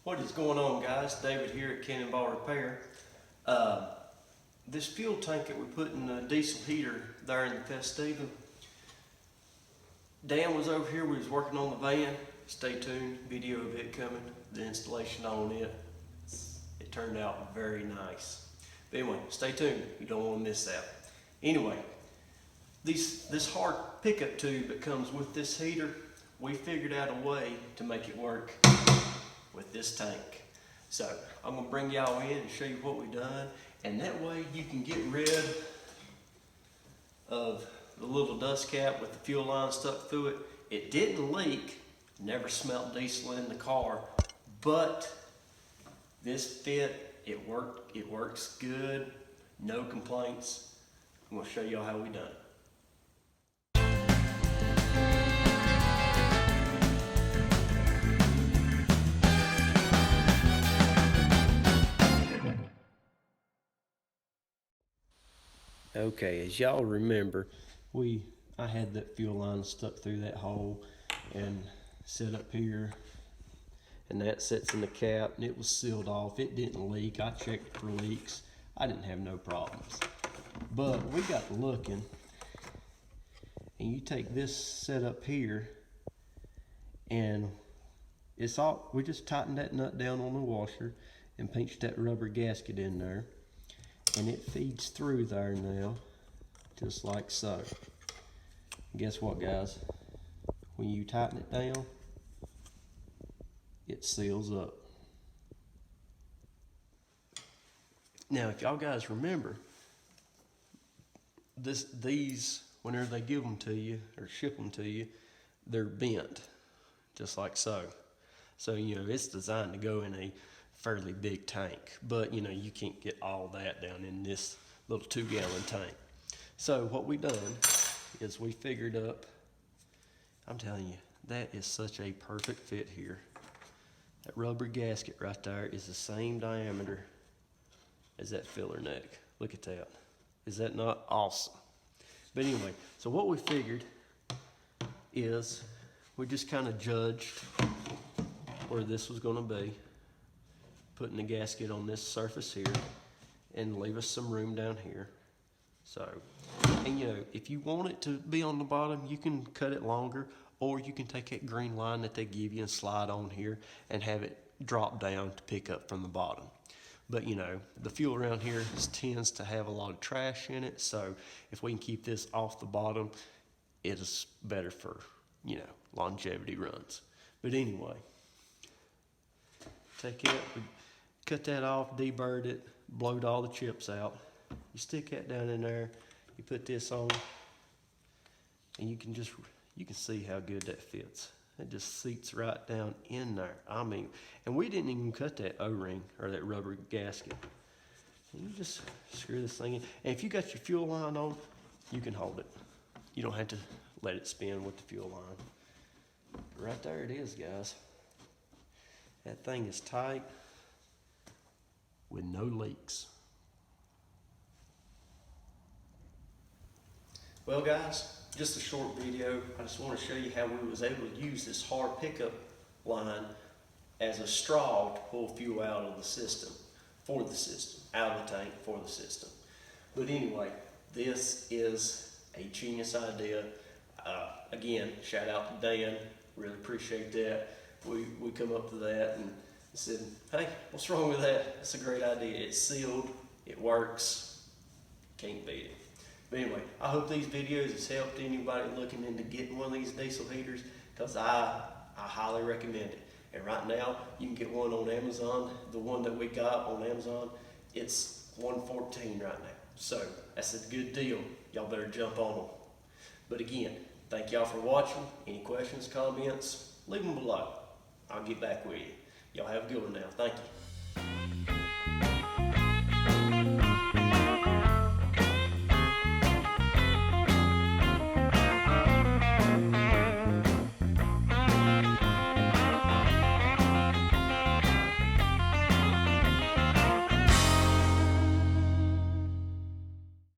What is going on, guys? David here at Cannonball Repair. This fuel tank that we put in the diesel heater there in the Festiva, Dan was over here, we was working on the van. Stay tuned, video of it coming, the installation on it. It turned out very nice. But anyway, stay tuned, you don't want to miss that. Anyway, this hard pickup tube that comes with this heater, we figured out a way to make it work with this tank. So I'm gonna bring y'all in and show you what we've done, and that way you can get rid of the little dust cap with the fuel line stuck through it. It didn't leak, never smelled diesel in the car, but this fit, it works good, no complaints. I'm gonna show y'all how we done it. Okay, as y'all remember, I had that fuel line stuck through that hole and set up here, and that sits in the cap, and it was sealed off. It didn't leak. I checked for leaks. I didn't have no problems. But we got looking, and you take this set up here, and it's all, we just tightened that nut down on the washer and pinched that rubber gasket in there. And it feeds through there now, just like so. And guess what, guys? When you tighten it down, it seals up. Now, if y'all guys remember, these, whenever they give them to you or ship them to you, they're bent, just like so. So, you know, it's designed to go in a fairly big tank, but you know, you can't get all that down in this little 2-gallon tank. So what we done is we figured up, I'm telling you, that is such a perfect fit here. That rubber gasket right there is the same diameter as that filler neck. Look at that. Is that not awesome? But anyway, so what we figured is we just kind of judged where this was going to be, putting the gasket on this surface here and leave us some room down here. So, and you know, if you want it to be on the bottom, you can cut it longer, or you can take that green line that they give you and slide on here and have it drop down to pick up from the bottom. But you know, the fuel around here tends to have a lot of trash in it, so if we can keep this off the bottom, it is better for, you know, longevity runs. But anyway, take it, we cut that off, deburred it, blowed all the chips out. You stick that down in there, you put this on, and you can see how good that fits. It just seats right down in there. I mean, and we didn't even cut that O-ring or that rubber gasket. And you just screw this thing in. And if you got your fuel line on, you can hold it. You don't have to let it spin with the fuel line. Right there it is, guys. That thing is tight with no leaks. Well, guys, just a short video. I just want to show you how we was able to use this hard pickup line as a straw to pull fuel out of the system, for the system, out of the tank for the system. But anyway, this is a genius idea. Again, shout out to Dan. Really appreciate that. We come up to that and said, hey, what's wrong with that? That's a great idea. It's sealed, it works, can't beat it. But anyway, I hope these videos has helped anybody looking into getting one of these diesel heaters, because I highly recommend it. And right now, you can get one on Amazon. The one that we got on Amazon, it's $114 right now. So that's a good deal. Y'all better jump on them. But again, thank y'all for watching. Any questions, comments, leave them below. I'll get back with you. Y'all have a good one now. Thank you.